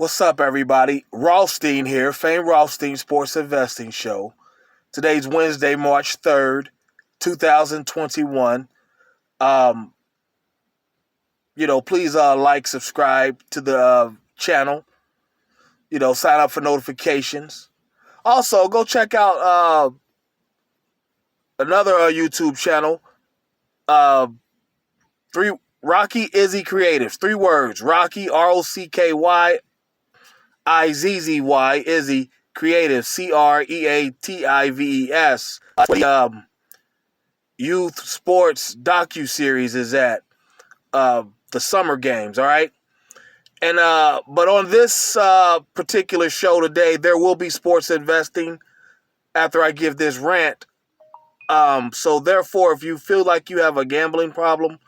What's up, everybody? Rothstein here, famed Rothstein Sports Investing Show. Today's Wednesday, March 3rd, 2021. Um, please like, subscribe to the channel. Sign up for notifications. Also, go check out another YouTube channel. Rocky Izzy Creatives. 3 words. Rocky, ROCKY IZZY, Izzy Creative, CREATIVES. The youth sports docu-series is at the summer games, all right? And but on this particular show today, there will be sports investing after I give this rant. So therefore, if you feel like you have a gambling problem,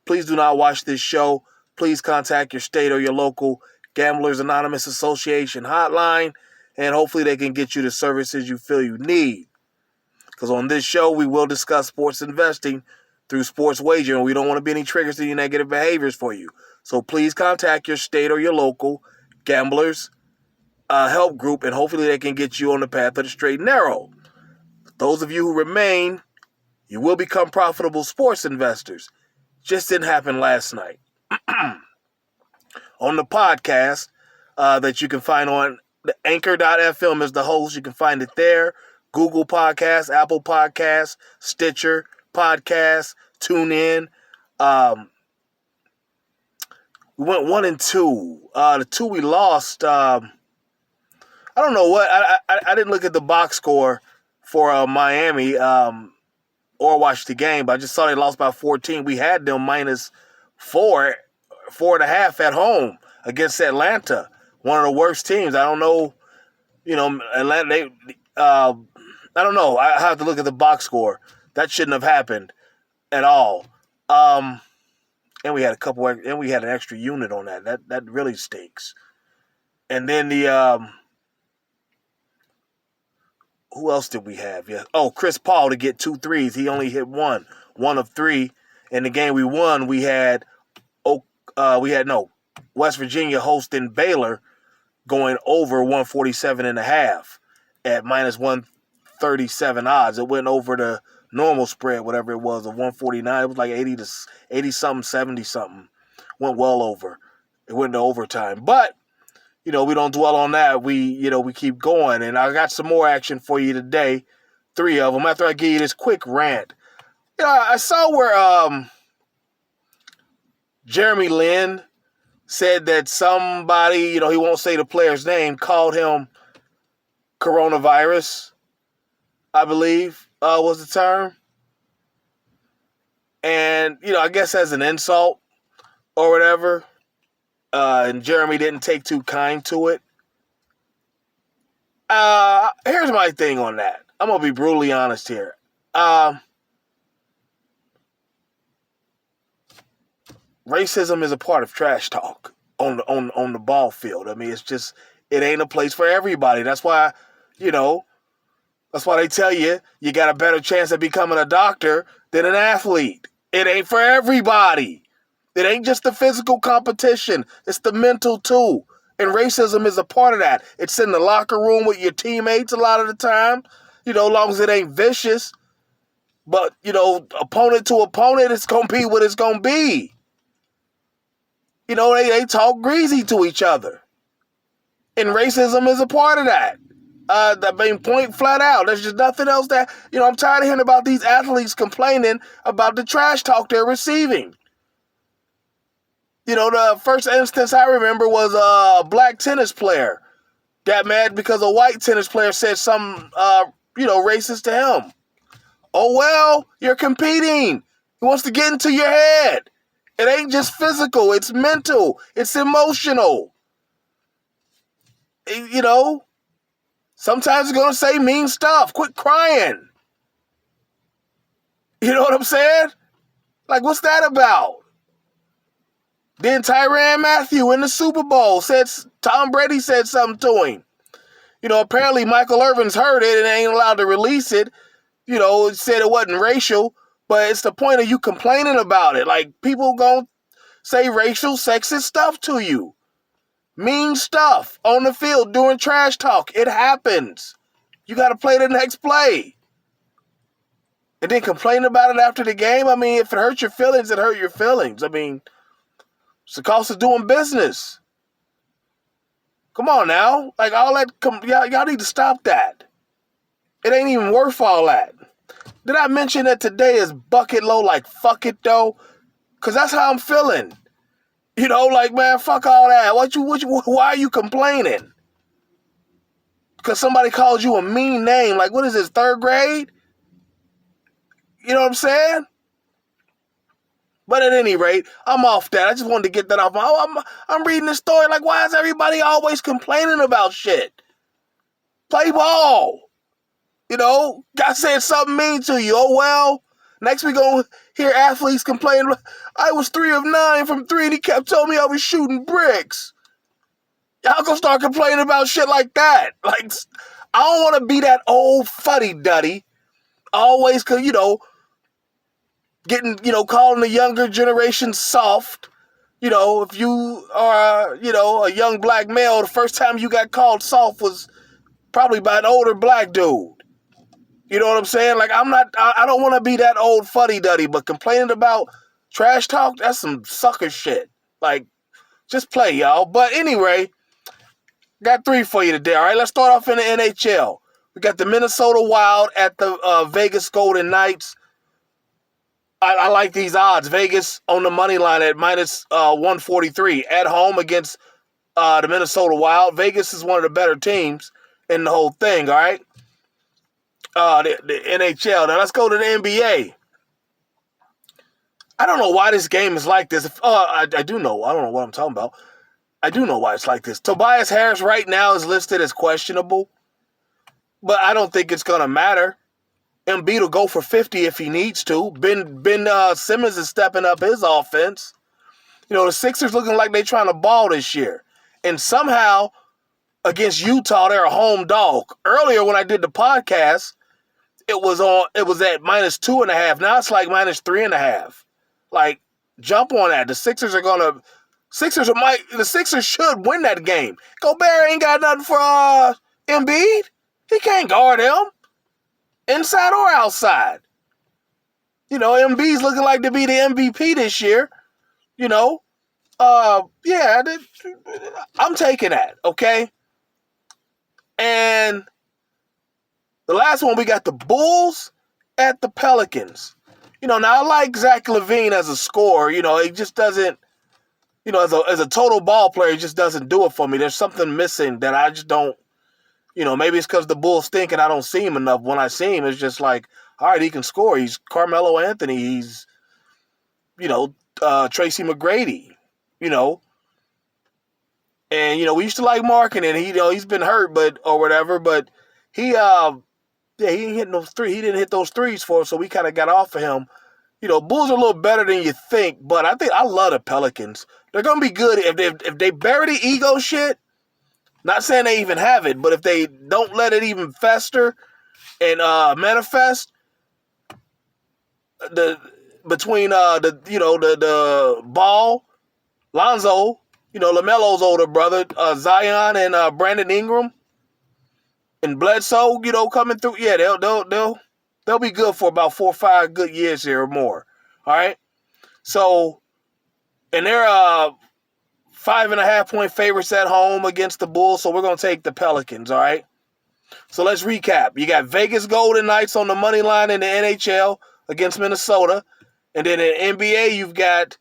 please do not watch this show. Please contact your state or your local Gamblers Anonymous Association hotline, and hopefully they can get you the services you feel you need. Because on this show, we will discuss sports investing through sports wagering. We don't want to be any triggers to any negative behaviors for you. So please contact your state or your local Gamblers help group, and hopefully they can get you on the path of the straight and narrow. Those of you who remain, you will become profitable sports investors. Just didn't happen last night. On the podcast that you can find on the anchor.fm is the host. You can find it there. Google Podcasts, Apple Podcasts, Stitcher Podcasts, TuneIn. We went 1 and 2. The 2 we lost, I don't know what. I didn't look at the box score for Miami or watch the game, but I just saw they lost by 14. We had them minus 4.5 at home against Atlanta, one of the worst teams. I don't know, Atlanta. I don't know. I have to look at the box score. That shouldn't have happened at all. And we had an extra unit on that. That really stinks. And then who else did we have? Yeah. Oh, Chris Paul to get 2 threes. He only hit one of 3. In the game we won, we had West Virginia hosting Baylor going over 147.5 at minus 137 odds. It went over the normal spread, whatever it was, of 149. It was like 80-something, 70-something. Went well over. It went to overtime. But, we don't dwell on that. We keep going. And I got some more action for you today. 3 of them after I give you this quick rant. I saw where Jeremy Lin said that somebody, he won't say the player's name, called him coronavirus, I believe was the term. And, I guess as an insult or whatever. And Jeremy didn't take too kind to it. Here's my thing on that. I'm going to be brutally honest here. Racism is a part of trash talk on the ball field. I mean, it ain't a place for everybody. That's why they tell you got a better chance of becoming a doctor than an athlete. It ain't for everybody. It ain't just the physical competition. It's the mental too. And racism is a part of that. It's in the locker room with your teammates a lot of the time, as long as it ain't vicious. But, opponent to opponent, it's going to be what it's going to be. They talk greasy to each other. And racism is a part of that. That being point flat out. There's just nothing else that, I'm tired of hearing about these athletes complaining about the trash talk they're receiving. The first instance I remember was a black tennis player got mad because a white tennis player said something, racist to him. Oh, well, you're competing. He wants to get into your head. It ain't just physical. It's mental. It's emotional. Sometimes it's going to say mean stuff. Quit crying. You know what I'm saying? Like, what's that about? Then Tyrann Mathieu in the Super Bowl said Tom Brady said something to him. Apparently Michael Irvin's heard it and ain't allowed to release it. Said it wasn't racial. But it's the point of you complaining about it. Like, people going to say racial, sexist stuff to you. Mean stuff on the field during trash talk. It happens. You got to play the next play. And then complain about it after the game? I mean, if it hurt your feelings, it hurt your feelings. I mean, it's the cost of doing business. Come on now. Like, all that, y'all need to stop that. It ain't even worth all that. Did I mention that today is bucket low? Like, fuck it, though? Because that's how I'm feeling. You know, like, man, fuck all that. Why are you complaining? Because somebody called you a mean name. Like, what is this, third grade? You know what I'm saying? But at any rate, I'm off that. I just wanted to get that off. I'm reading this story like, why is everybody always complaining about shit? Play ball. You know, guy said something mean to you. Oh, well. Next we gonna hear athletes complain. I was 3 of 9 from 3 and he kept telling me I was shooting bricks. Y'all gonna start complaining about shit like that. Like, I don't want to be that old fuddy-duddy. Always, you know, getting, you know, calling the younger generation soft. You know, if you are, you know, a young black male, the first time you got called soft was probably by an older black dude. You know what I'm saying? Like, I don't want to be that old fuddy-duddy, but complaining about trash talk, that's some sucker shit. Like, just play, y'all. But anyway, got 3 for you today, all right? Let's start off in the NHL. We got the Minnesota Wild at the Vegas Golden Knights. I like these odds. Vegas on the money line at minus 143 at home against the Minnesota Wild. Vegas is one of the better teams in the whole thing, all right? The NHL. Now let's go to the NBA. I don't know why this game is like this. I do know. I don't know what I'm talking about. I do know why it's like this. Tobias Harris right now is listed as questionable, but I don't think it's going to matter. Embiid will go for 50 if he needs to. Ben Simmons is stepping up his offense. You know, the Sixers looking like they're trying to ball this year. And somehow, against Utah, they're a home dog. Earlier when I did the podcast, it was at minus 2.5. Now it's like minus 3.5. Like, jump on that. The Sixers should win that game. Gobert ain't got nothing for Embiid. He can't guard him, inside or outside. You know, Embiid's looking like to be the MVP this year. You know, yeah, I'm taking that, okay? And the last one, we got the Bulls at the Pelicans. You know, now I like Zach LaVine as a scorer. You know, he just doesn't, you know, as a total ball player, he just doesn't do it for me. There's something missing that I just don't, you know, maybe it's because the Bulls stink and I don't see him enough. When I see him, it's just like, all right, he can score. He's Carmelo Anthony. He's, you know, Tracy McGrady, you know. And, you know, we used to like marketing. He, you know, he's been hurt, or whatever, but he ain't hitting those threes. He didn't hit those threes for us, so we kind of got off of him. You know, Bulls are a little better than you think, but I love the Pelicans. They're gonna be good if they bury the ego shit. Not saying they even have it, but if they don't let it even fester and manifest, between the Ball, Lonzo, you know, LaMelo's older brother, Zion and Brandon Ingram and Bledsoe, you know, coming through. Yeah, they'll be good for about 4 or 5 good years here or more. All right. So, and they're 5.5 point favorites at home against the Bulls. So we're gonna take the Pelicans. All right. So let's recap. You got Vegas Golden Knights on the money line in the NHL against Minnesota, and then in NBA you've got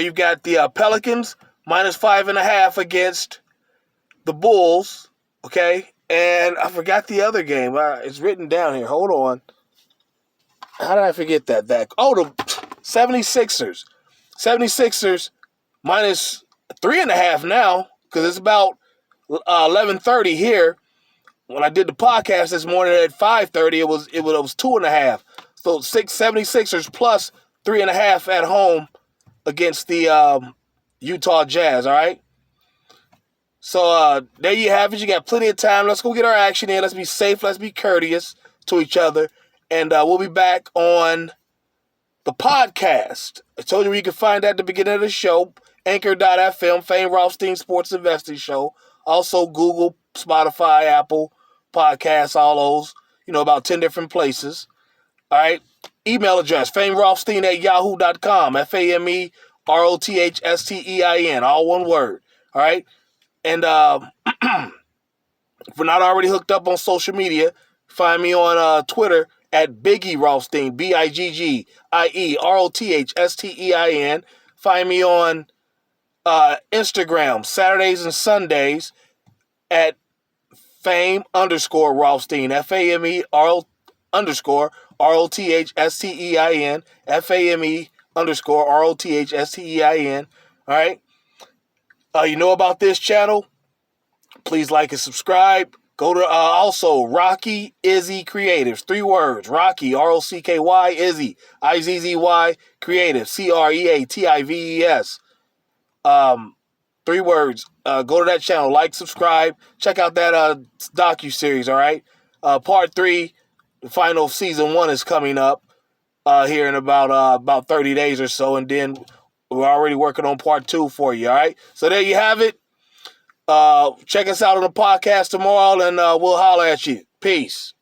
you've got the Pelicans minus 5.5 against the Bulls, okay? And I forgot the other game. It's written down here. Hold on. How did I forget that? The 76ers. 76ers minus 3.5 now, because it's about 11:30 here. When I did the podcast this morning at 5:30, it was 2.5. So 76ers plus 3.5 at home against the Utah Jazz, all right? So there you have it. You got plenty of time. Let's go get our action in. Let's be safe. Let's be courteous to each other. And we'll be back on The podcast. I told you where you can find that at the beginning of the show. Anchor.fm, Fame Rothstein Sports Investing Show. Also Google, Spotify, Apple Podcasts, all those. About 10 different places. All right. Email address, famerothstein@yahoo.com. FAMEROTHSTEIN. All one word. All right. And if we're not already hooked up on social media, find me on Twitter at Biggie Rothstein, BIGGIE ROTHSTEIN. Find me on Instagram, Saturdays and Sundays at Fame_Rothstein, FAME_ROTHSTEIN, FAME_ROTHSTEIN. All right. You know about this channel? Please like and subscribe. Go to also Rocky Izzy Creatives. 3 words. Rocky, ROCKY, Izzy, IZZY, Creatives, CREATIVES. 3 words. Go to that channel. Like, subscribe. Check out that docu-series, all right? Part 3, the final season 1 is coming up here in about 30 days or so. And then we're already working on part 2 for you, all right? So there you have it. Check us out on the podcast tomorrow, and we'll holler at you. Peace.